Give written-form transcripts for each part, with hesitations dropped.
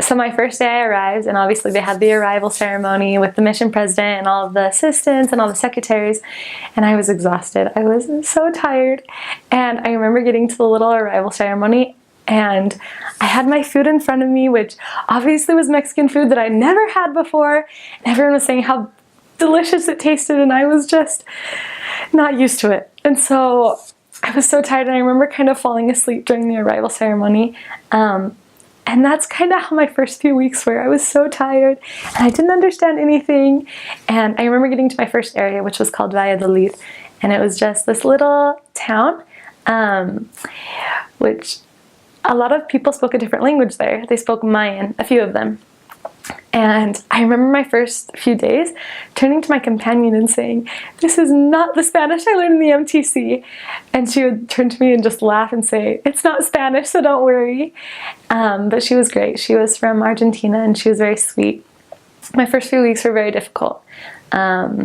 So my first day I arrived, and obviously they had the arrival ceremony with the mission president and all of the assistants and all the secretaries, and I was exhausted. I was so tired, and I remember getting to the little arrival ceremony, and I had my food in front of me, which obviously was Mexican food that I never had before, and everyone was saying how delicious it tasted, and I was just not used to it. And so I was so tired, and I remember kind of falling asleep during the arrival ceremony. And that's kind of how my first few weeks were. I was so tired, and I didn't understand anything. And I remember getting to my first area, which was called Valladolid, and it was just this little town, which a lot of people spoke a different language there. They spoke Mayan, a few of them. And I remember my first few days turning to my companion and saying, "This is not the Spanish I learned in the MTC." And she would turn to me and just laugh and say, "It's not Spanish, so don't worry." But she was great. She was from Argentina, and she was very sweet. My first few weeks were very difficult. I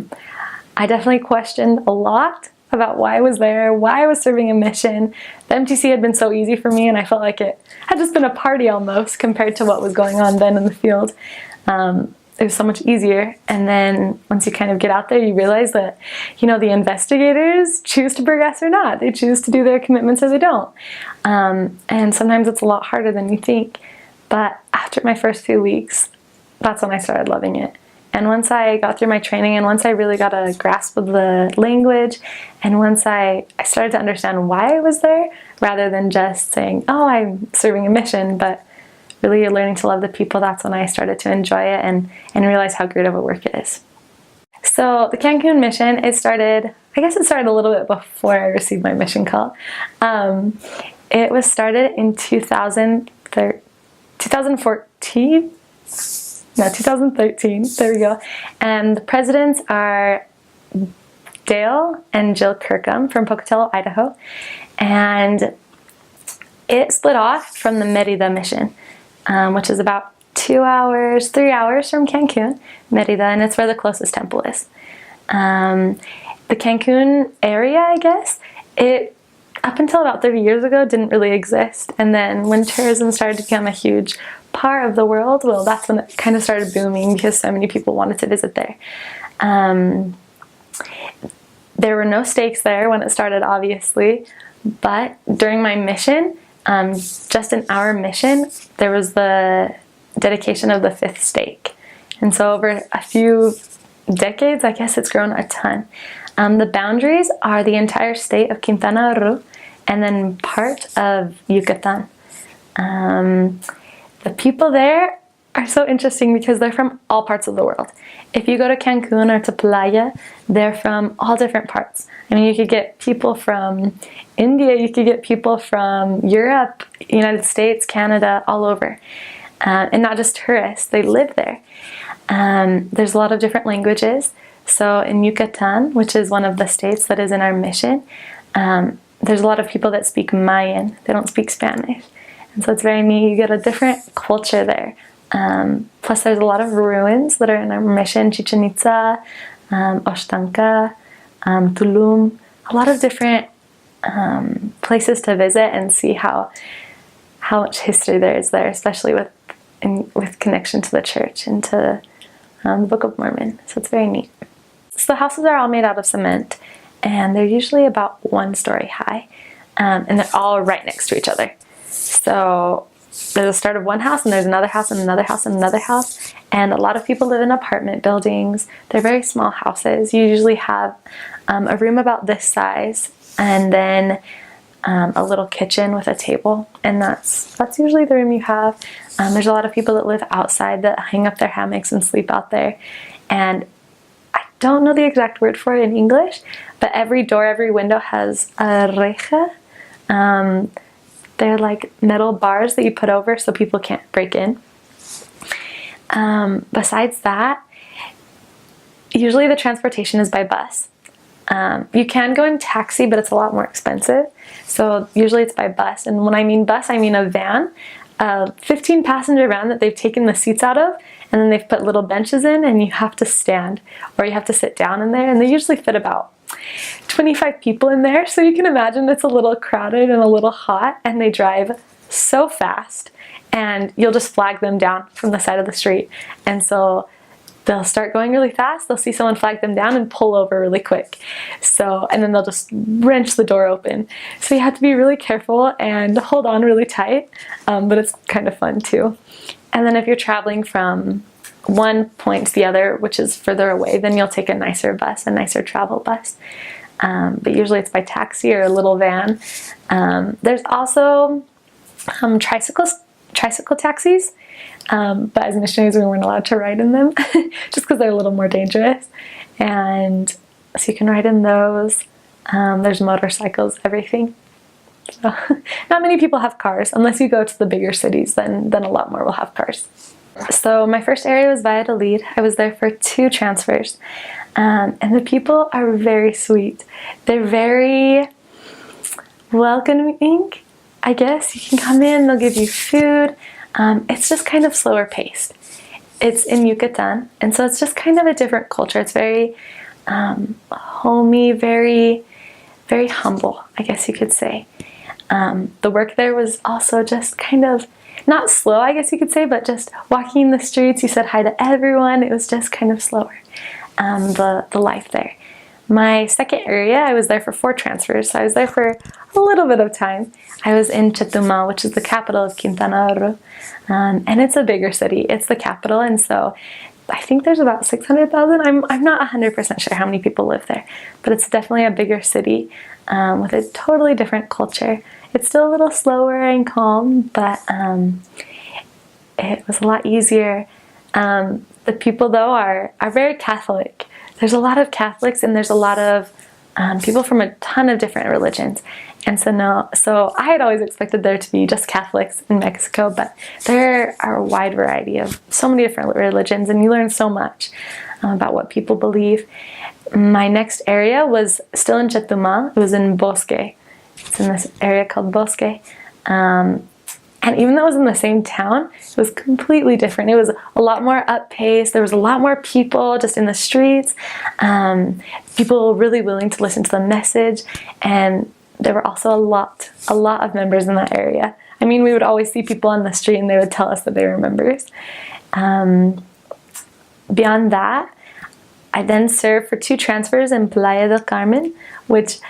definitely questioned a lot about why I was there, why I was serving a mission. The MTC had been so easy for me, and I felt like it had just been a party almost compared to what was going on then in the field. It was so much easier. And then once you kind of get out there, you realize that, you know, the investigators choose to progress or not. They choose to do their commitments or they don't. And sometimes it's a lot harder than you think. But after my first few weeks, that's when I started loving it. And once I got through my training, and once I really got a grasp of the language, and once I started to understand why I was there, rather than just saying, "Oh, I'm serving a mission," but really learning to love the people, that's when I started to enjoy it and realize how great of a work it is. So the Cancun mission, it started a little bit before I received my mission call. It was started in 2014. No, 2013, there we go. And the presidents are Dale and Jill Kirkham from Pocatello, Idaho. And it split off from the Merida mission, which is about 3 hours from Cancun, Merida, and it's where the closest temple is. The Cancun area, I guess, it up until about 30 years ago didn't really exist. And then when tourism started to become a huge part of the world, well, that's when it kind of started booming because so many people wanted to visit there. There were no stakes there when it started, obviously, but during my mission, just in our mission, there was the dedication of the 5th stake. And so over a few decades, I guess it's grown a ton. The boundaries are the entire state of Quintana Roo and then part of Yucatan. The people there are so interesting because they're from all parts of the world. If you go to Cancun or to Playa, they're from all different parts. I mean, you could get people from India, you could get people from Europe, United States, Canada, all over. And not just tourists, they live there. There's a lot of different languages. So in Yucatan, which is one of the states that is in our mission, there's a lot of people that speak Mayan. They don't speak Spanish. And so it's very neat. You get a different culture there. Plus there's a lot of ruins that are in our mission. Chichen Itza, Oxtanca, Tulum. A lot of different places to visit and see how much history there is there, especially with connection to the church and to the Book of Mormon. So it's very neat. So the houses are all made out of cement, and they're usually about 1 story high, and they're all right next to each other. So there's a start of one house, and there's another house, and another house, and another house, and a lot of people live in apartment buildings. They're very small houses. You usually have a room about this size, and then a little kitchen with a table, and that's usually the room you have. There's a lot of people that live outside that hang up their hammocks and sleep out there, and I don't know the exact word for it in English, but every door, every window has a reja. They're like metal bars that you put over so people can't break in. Besides that, usually the transportation is by bus. You can go in taxi, but it's a lot more expensive. So usually it's by bus. And when I mean bus, I mean a van, a 15-passenger van that they've taken the seats out of, and then they've put little benches in, and you have to stand or you have to sit down in there. And they usually fit about 25 people in there. So you can imagine it's a little crowded and a little hot, and they drive so fast, and you'll just flag them down from the side of the street. And so they'll start going really fast, they'll see someone flag them down and pull over really quick. So, and then they'll just wrench the door open. So you have to be really careful and hold on really tight, but it's kind of fun too. And then if you're traveling from one point to the other, which is further away, then you'll take a nicer bus, a nicer travel bus. But usually it's by taxi or a little van. There's also tricycle taxis, but as missionaries we weren't allowed to ride in them just because they're a little more dangerous. And so you can ride in those. There's motorcycles, everything. So not many people have cars unless you go to the bigger cities, then a lot more will have cars. So my first area was Valladolid. I was there for 2 transfers, and the people are very sweet. They're very welcoming, I guess. You can come in, they'll give you food. It's just kind of slower paced. It's in Yucatan, and so it's just kind of a different culture. It's very homey, very, very humble, I guess you could say. The work there was also just kind of not slow, I guess you could say, but just walking in the streets, you said hi to everyone. It was just kind of slower, the life there. My second area, I was there for 4 transfers, so I was there for a little bit of time. I was in Chetumal, which is the capital of Quintana Roo, and it's a bigger city. It's the capital, and so I think there's about 600,000. I'm not 100% sure how many people live there, but it's definitely a bigger city with a totally different culture. It's still a little slower and calm, but it was a lot easier. The people, though, are very Catholic. There's a lot of Catholics, and there's a lot of people from a ton of different religions. And so I had always expected there to be just Catholics in Mexico, but there are a wide variety of so many different religions, and you learn so much about what people believe. My next area was still in Chetumal. It was in Bosque. It's in this area called Bosque. And even though it was in the same town, it was completely different. It was a lot more up-paced. There was a lot more people just in the streets. People really willing to listen to the message. And there were also a lot of members in that area. I mean, we would always see people on the street and they would tell us that they were members. Beyond that, I then served for 2 transfers in Playa del Carmen, which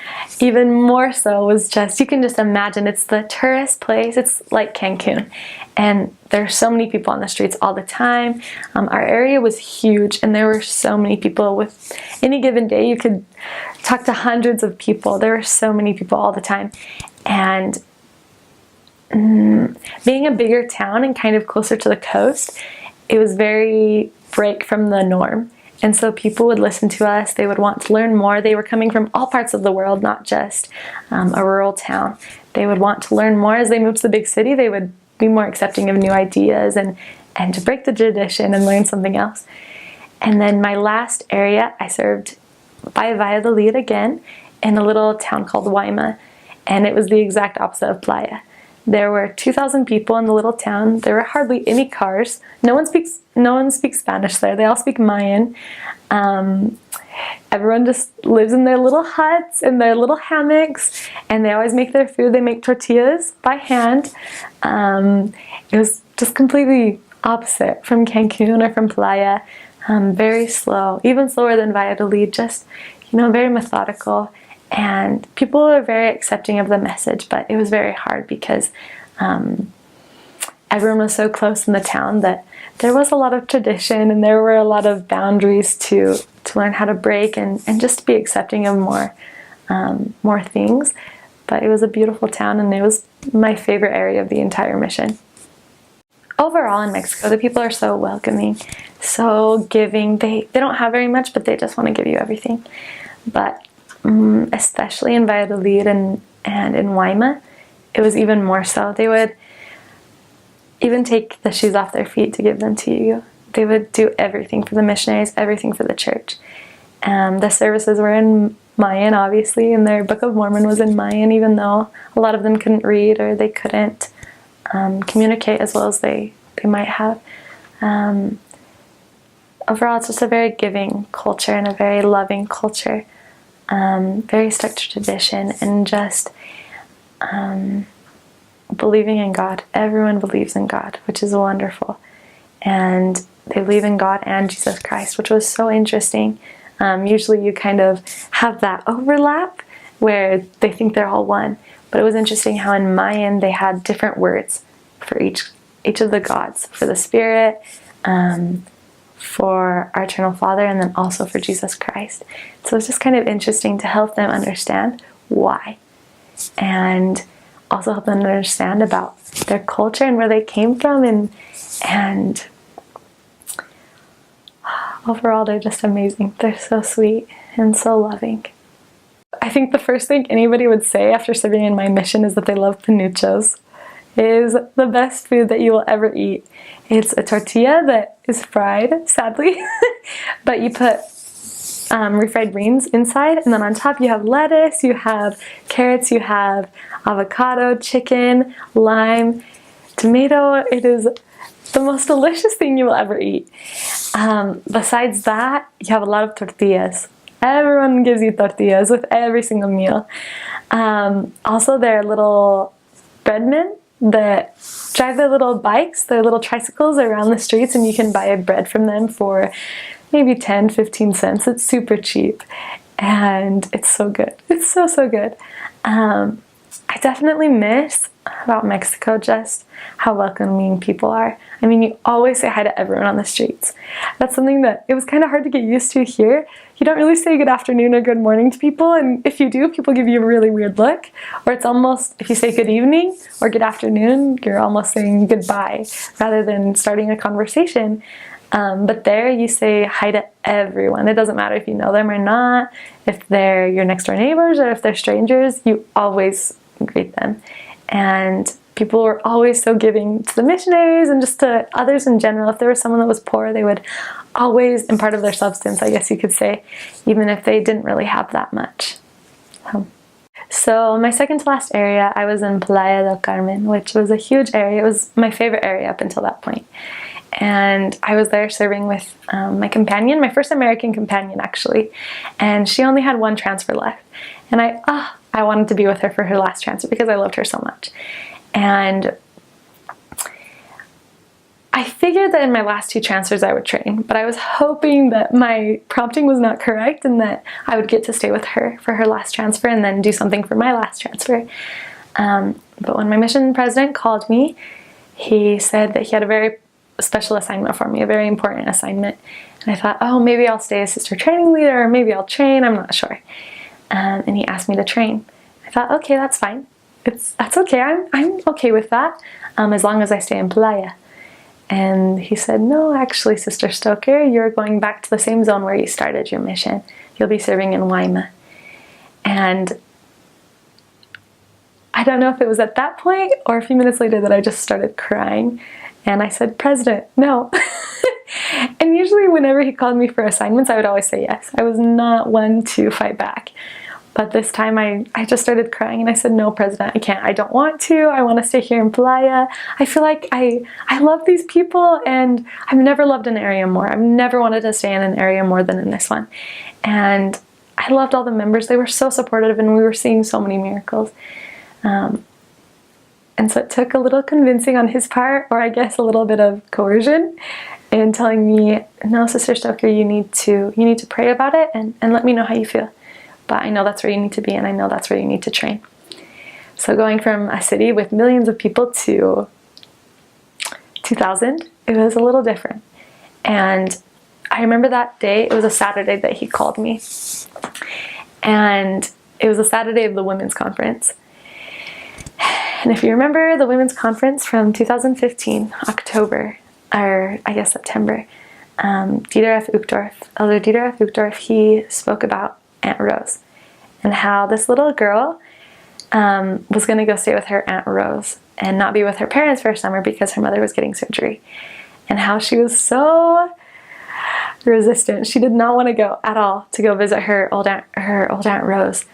even more so was just, you can just imagine, it's the tourist place. It's like Cancun, and there's so many people on the streets all the time. Our area was huge, and there were so many people. With any given day, you could talk to hundreds of people. There were so many people all the time, and being a bigger town and kind of closer to the coast, it was very break from the norm. And so people would listen to us, they would want to learn more. They were coming from all parts of the world, not just a rural town. They would want to learn more. As they moved to the big city, they would be more accepting of new ideas and to break the tradition and learn something else. And then my last area, I served by Valladolid again in a little town called Guayma. And it was the exact opposite of Playa. There were 2,000 people in the little town. There were hardly any cars. No one speaks Spanish there. They all speak Mayan. Everyone just lives in their little huts and their little hammocks, and they always make their food. They make tortillas by hand. It was just completely opposite from Cancun or from Playa. Very slow, even slower than Valladolid. Just, very methodical. And people are very accepting of the message, but it was very hard because everyone was so close in the town that there was a lot of tradition and there were a lot of boundaries to learn how to break and just to be accepting of more things. But it was a beautiful town, and it was my favorite area of the entire mission. Overall in Mexico, the people are so welcoming, so giving. They don't have very much, but they just want to give you everything. But especially in Valladolid and in Guayma, it was even more so. They would even take the shoes off their feet to give them to you. They would do everything for the missionaries, everything for the church. The services were in Mayan, obviously, and their Book of Mormon was in Mayan, even though a lot of them couldn't read or they couldn't communicate as well as they might have. Overall, it's just a very giving culture and a very loving culture. Very stuck to tradition, and just believing in God. Everyone believes in God, which is wonderful. And they believe in God and Jesus Christ, which was so interesting. Usually you kind of have that overlap where they think they're all one. But it was interesting how in Mayan they had different words for each of the gods, for the Spirit, for our Eternal Father, and then also for Jesus Christ. So it's just kind of interesting to help them understand why. And also help them understand about their culture and where they came from, and overall they're just amazing. They're so sweet and so loving. I think the first thing anybody would say after serving in my mission is that they love panuchos. It is the best food that you will ever eat. It's a tortilla that is fried, sadly, but you put refried beans inside, and then on top you have lettuce, you have carrots, you have avocado, chicken, lime, tomato. It is the most delicious thing you will ever eat. Besides that, you have a lot of tortillas. Everyone gives you tortillas with every single meal. Also, there are little breadmen that drive their little bikes, their little tricycles around the streets, and you can buy bread from them for maybe 10-15 cents. It's super cheap, and it's so good. It's so, so good. I definitely miss about Mexico just how welcoming people are. I mean, you always say hi to everyone on the streets. That's something that it was kind of hard to get used to here. You don't really say good afternoon or good morning to people, and if you do, people give you a really weird look. Or it's almost, if you say good evening or good afternoon, you're almost saying goodbye rather than starting a conversation. But there you say hi to everyone. It doesn't matter if you know them or not, if they're your next door neighbors or if they're strangers, you always greet them. And people were always so giving to the missionaries and just to others in general. If there was someone that was poor, they would always impart of their substance, I guess you could say, even if they didn't really have that much. So my second to last area, I was in Playa del Carmen, which was a huge area. It was my favorite area up until that point. And I was there serving with my companion, my first American companion actually, and she only had one transfer left. And I wanted to be with her for her last transfer because I loved her so much. And I figured that in my last two transfers I would train, but I was hoping that my prompting was not correct and that I would get to stay with her for her last transfer and then do something for my last transfer. But when my mission president called me, he said that he had a very special assignment for me, a very important assignment. And I thought, oh, maybe I'll stay as sister training leader, or maybe I'll train, I'm not sure. And he asked me to train. I thought, okay, that's fine. That's okay, I'm okay with that, as long as I stay in Playa. And he said, no, actually, Sister Stoker, you're going back to the same zone where you started your mission. You'll be serving in Waima. And I don't know if it was at that point or a few minutes later that I just started crying. And I said, President, no. And usually whenever he called me for assignments, I would always say yes. I was not one to fight back. But this time I just started crying and I said, no, President, I can't. I don't want to. I want to stay here in Playa. I feel like I love these people and I've never loved an area more. I've never wanted to stay in an area more than in this one. And I loved all the members. They were so supportive and we were seeing so many miracles. And so it took a little convincing on his part, or I guess a little bit of coercion, in telling me, no, Sister Stoker, you need to pray about it and let me know how you feel. But I know that's where you need to be and I know that's where you need to train. So going from a city with millions of people to 2,000, it was a little different. And I remember that day, it was a Saturday that he called me. And it was a Saturday of the women's conference. And if you remember the women's conference from 2015, October, or I guess September, Elder Dieter F. Uchtdorf, he spoke about Aunt Rose and how this little girl was going to go stay with her Aunt Rose and not be with her parents for a summer because her mother was getting surgery, and how she was so resistant. She did not want to go at all to go visit her old Aunt Rose,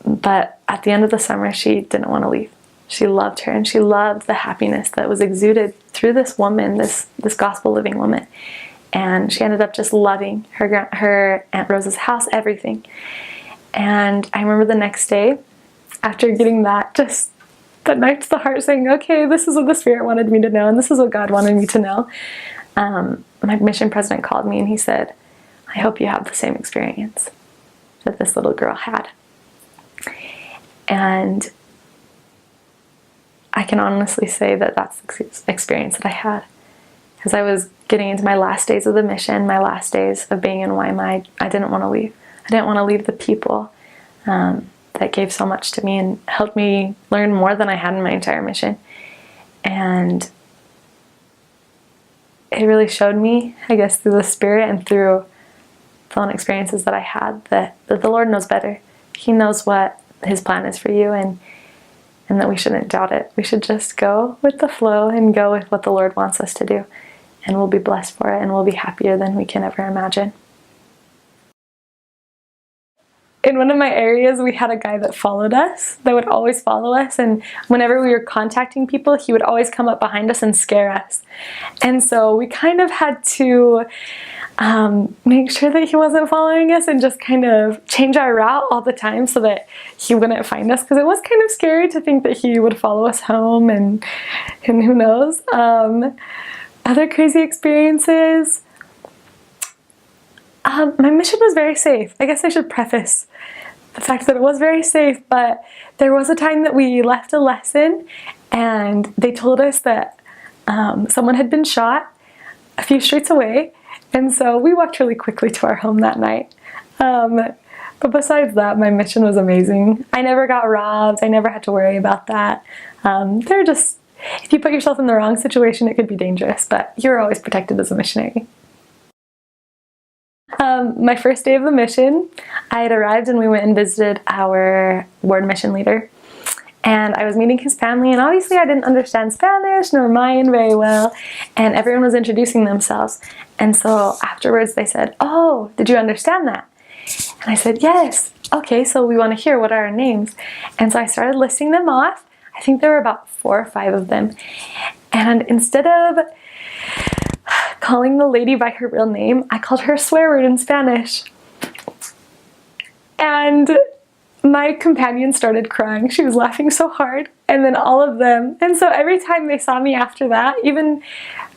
but at the end of the summer she didn't want to leave. She loved her and she loved the happiness that was exuded through this woman, this gospel living woman. And she ended up just loving her Aunt Rose's house, everything. And I remember the next day, after getting that just that knifed the heart, saying, okay, this is what the Spirit wanted me to know, and this is what God wanted me to know. My mission president called me and he said, I hope you have the same experience that this little girl had. And I can honestly say that that's the experience that I had. Because I was getting into my last days of the mission, my last days of being in YMI. I didn't want to leave. I didn't want to leave the people that gave so much to me and helped me learn more than I had in my entire mission. And it really showed me, I guess, through the Spirit and through the own experiences that I had, that the Lord knows better. He knows what His plan is for you, and that we shouldn't doubt it. We should just go with the flow and go with what the Lord wants us to do. And we'll be blessed for it, and we'll be happier than we can ever imagine. In one of my areas, we had a guy that followed us, that would always follow us, and whenever we were contacting people, he would always come up behind us and scare us. And so we kind of had to make sure that he wasn't following us and just kind of change our route all the time so that he wouldn't find us, because it was kind of scary to think that he would follow us home, and who knows. Other crazy experiences. My mission was very safe. I guess I should preface the fact that it was very safe, but there was a time that we left a lesson and they told us that someone had been shot a few streets away, and so we walked really quickly to our home that night. But besides that, my mission was amazing. I never got robbed. I never had to worry about that. They're just, if you put yourself in the wrong situation, it could be dangerous, but you're always protected as a missionary. My first day of the mission, I had arrived and we went and visited our ward mission leader. And I was meeting his family, and obviously I didn't understand Spanish nor Mayan very well, and everyone was introducing themselves. And so afterwards they said, oh, did you understand that? And I said, yes. Okay, so we want to hear, what are our names? And so I started listing them off. I think there were about 4 or 5 of them. And instead of calling the lady by her real name, I called her a swear word in Spanish. And my companion started crying. She was laughing so hard. And then all of them. And so every time they saw me after that, even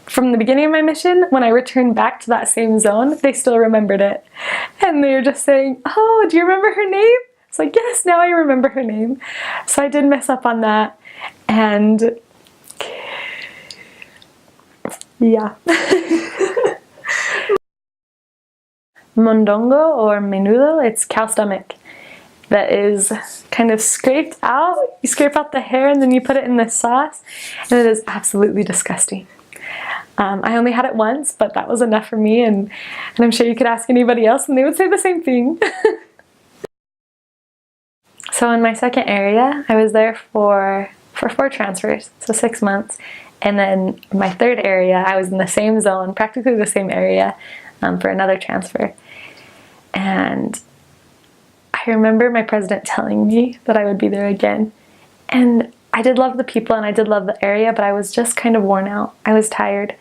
from the beginning of my mission, when I returned back to that same zone, they still remembered it. And they were just saying, oh, do you remember her name? It's like, yes, now I remember her name. So I did mess up on that. And yeah. Mondongo or menudo, it's cow stomach that is kind of scraped out. You scrape out the hair and then you put it in the sauce, and it is absolutely disgusting. I only had it once, but that was enough for me, and I'm sure you could ask anybody else and they would say the same thing. So in my second area, I was there for 4 transfers, so 6 months. And then my third area, I was in the same zone, practically the same area, for another transfer. And I remember my president telling me that I would be there again. And I did love the people and I did love the area, but I was just kind of worn out. I was tired.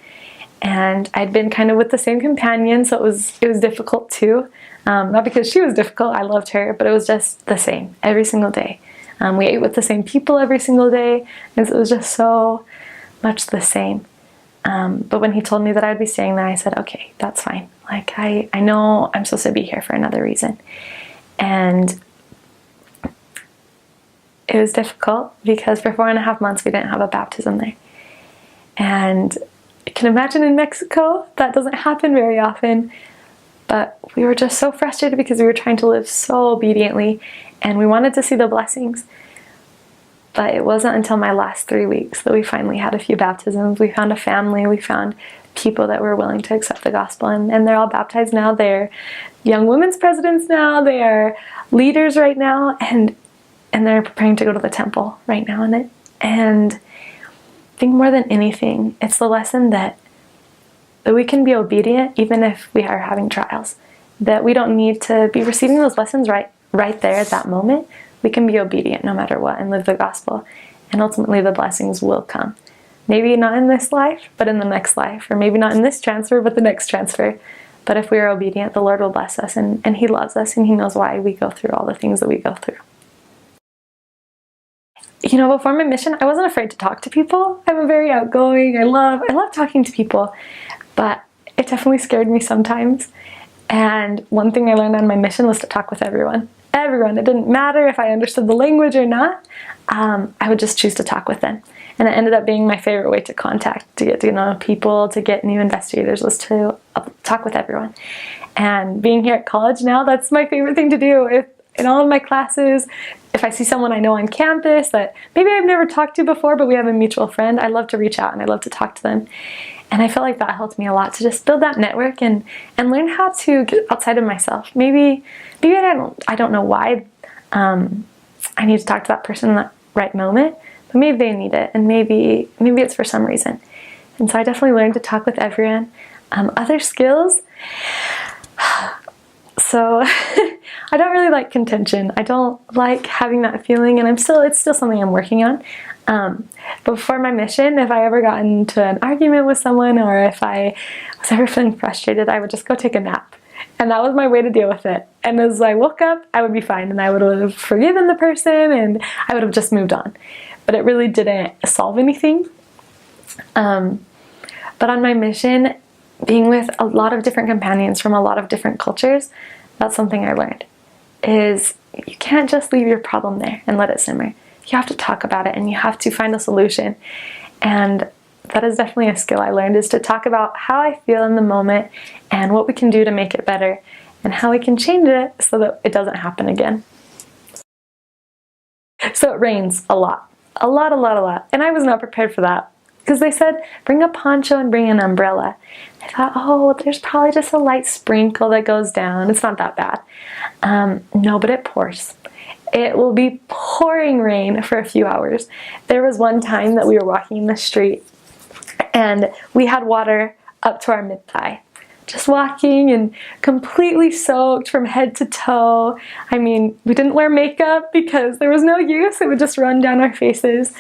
And I'd been kind of with the same companion, so it was difficult too. Not because she was difficult, I loved her, but it was just the same every single day. We ate with the same people every single day, and so it was just so much the same. But when he told me that I'd be staying there, I said, okay, that's fine. Like, I know I'm supposed to be here for another reason. And it was difficult because for 4.5 months we didn't have a baptism there. And I can imagine in Mexico that doesn't happen very often, but we were just so frustrated because we were trying to live so obediently and we wanted to see the blessings. But it wasn't until my last 3 weeks that we finally had a few baptisms. We found a family, we found people that were willing to accept the gospel, and they're all baptized now. They're young women's presidents now, they are leaders right now, and they're preparing to go to the temple right now in it. And I think more than anything, it's the lesson that we can be obedient even if we are having trials. That we don't need to be receiving those lessons right there at that moment. We can be obedient no matter what and live the gospel. And ultimately the blessings will come. Maybe not in this life, but in the next life. Or maybe not in this transfer, but the next transfer. But if we are obedient, the Lord will bless us. And He loves us and He knows why we go through all the things that we go through. you know, before my mission, I wasn't afraid to talk to people. I'm very outgoing. I love talking to people, but it definitely scared me sometimes. And one thing I learned on my mission was to talk with everyone. Everyone. It didn't matter if I understood the language or not. I would just choose to talk with them. And it ended up being my favorite way to contact, to get to know people, to get new investigators, was to talk with everyone. And being here at college now, that's my favorite thing to do. In all of my classes, if I see someone I know on campus that maybe I've never talked to before, but we have a mutual friend, I love to reach out and I love to talk to them. And I feel like that helped me a lot to just build that network and learn how to get outside of myself. Maybe I don't know why I need to talk to that person in that right moment, but maybe they need it, and maybe it's for some reason. And so I definitely learned to talk with everyone. Other skills. So I don't really like contention. I don't like having that feeling, and it's still something I'm working on. But before my mission, if I ever got into an argument with someone, or if I was ever feeling frustrated, I would just go take a nap. And that was my way to deal with it. And as I woke up, I would be fine, and I would have forgiven the person, and I would have just moved on. But it really didn't solve anything. But on my mission, being with a lot of different companions from a lot of different cultures, that's something I learned, is you can't just leave your problem there and let it simmer. You have to talk about it, and you have to find a solution. And that is definitely a skill I learned, is to talk about how I feel in the moment and what we can do to make it better and how we can change it so that it doesn't happen again. So it rains a lot. A lot. And I was not prepared for that, because they said, bring a poncho and bring an umbrella. I thought, oh, there's probably just a light sprinkle that goes down. It's not that bad. No, but it pours. It will be pouring rain for a few hours. There was one time that we were walking in the street and we had water up to our mid-thigh. Just walking and completely soaked from head to toe. I mean, we didn't wear makeup because there was no use. It would just run down our faces.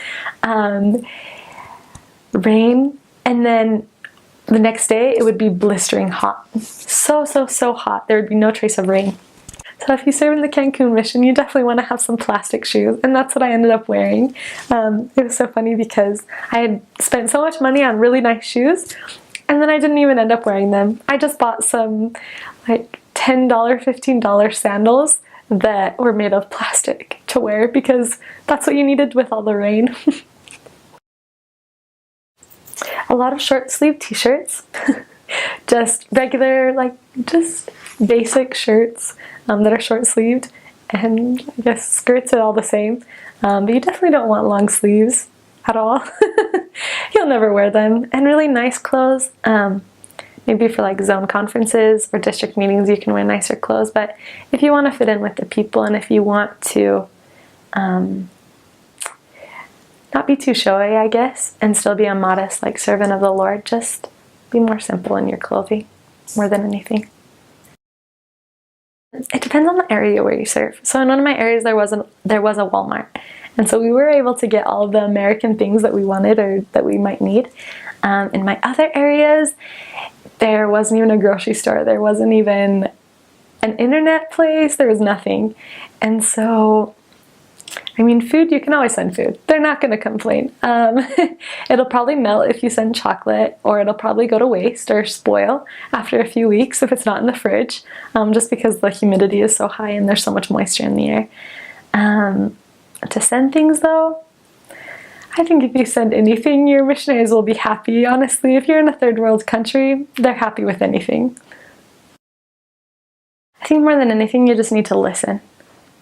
Rain, and then the next day it would be blistering hot. So hot. There would be no trace of rain. So if you serve in the Cancun mission, you definitely want to have some plastic shoes, and that's what I ended up wearing. It was so funny because I had spent so much money on really nice shoes, and then I didn't even end up wearing them. I just bought some like $10, $15 sandals that were made of plastic to wear because that's what you needed with all the rain. A lot of short sleeve t-shirts, just regular, just basic shirts that are short sleeved, and I guess skirts are all the same, but you definitely don't want long sleeves at all. You'll never wear them. And really nice clothes, maybe for like zone conferences or district meetings you can wear nicer clothes, but if you want to fit in with the people and if you want to not be too showy, I guess, and still be a modest servant of the Lord, just be more simple in your clothing more than anything. It depends on the area where you serve. So in one of my areas there was a Walmart, and so we were able to get all of the American things that we wanted or that we might need. In my other areas, there wasn't even a grocery store. There wasn't even an internet place. There was nothing. And so, I mean, food, you can always send food. They're not going to complain. It'll probably melt if you send chocolate, or it'll probably go to waste or spoil after a few weeks if it's not in the fridge, just because the humidity is so high and there's so much moisture in the air. To send things though, I think if you send anything, your missionaries will be happy. Honestly, if you're in a third world country, they're happy with anything. I think more than anything, you just need to listen.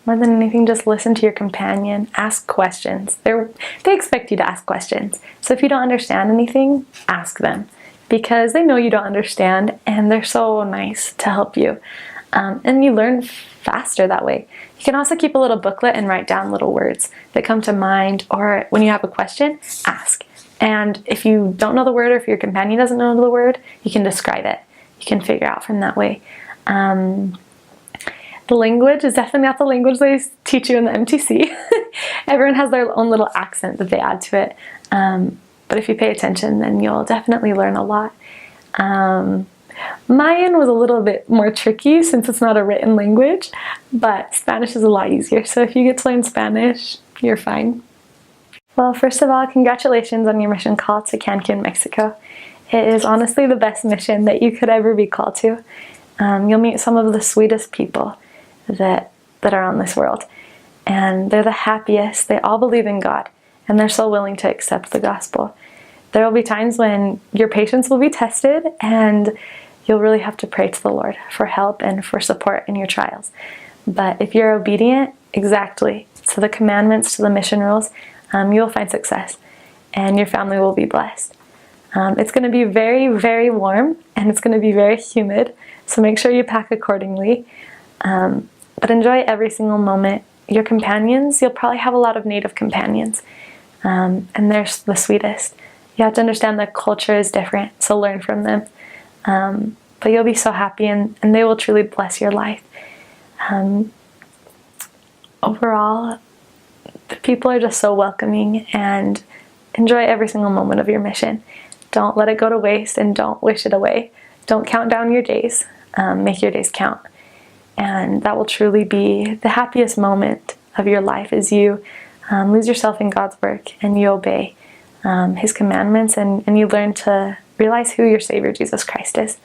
More than anything, just listen to your companion. Ask questions. They expect you to ask questions. So if you don't understand anything, ask them. Because they know you don't understand, and they're so nice to help you. And you learn faster that way. You can also keep a little booklet and write down little words that come to mind, or when you have a question, ask. And if you don't know the word, or if your companion doesn't know the word, you can describe it. You can figure out from that way. The language is definitely not the language they teach you in the MTC. Everyone has their own little accent that they add to it. But if you pay attention, then you'll definitely learn a lot. Mayan was a little bit more tricky since it's not a written language, but Spanish is a lot easier. So if you get to learn Spanish, you're fine. Well, first of all, congratulations on your mission call to Cancun, Mexico. It is honestly the best mission that you could ever be called to. You'll meet some of the sweetest people that are on this world. And they're the happiest. They all believe in God. And they're so willing to accept the gospel. There will be times when your patience will be tested and you'll really have to pray to the Lord for help and for support in your trials. But if you're obedient exactly to the commandments, to the mission rules, you'll find success and your family will be blessed. It's going to be very, very warm and it's going to be very humid, so make sure you pack accordingly. But enjoy every single moment. Your companions, you'll probably have a lot of native companions, and they're the sweetest. You have to understand that culture is different, so learn from them. But you'll be so happy and they will truly bless your life. Overall, the people are just so welcoming, and enjoy every single moment of your mission. Don't let it go to waste and don't wish it away. Don't count down your days. Make your days count. And that will truly be the happiest moment of your life as you lose yourself in God's work and you obey His commandments and you learn to realize who your Savior Jesus Christ is.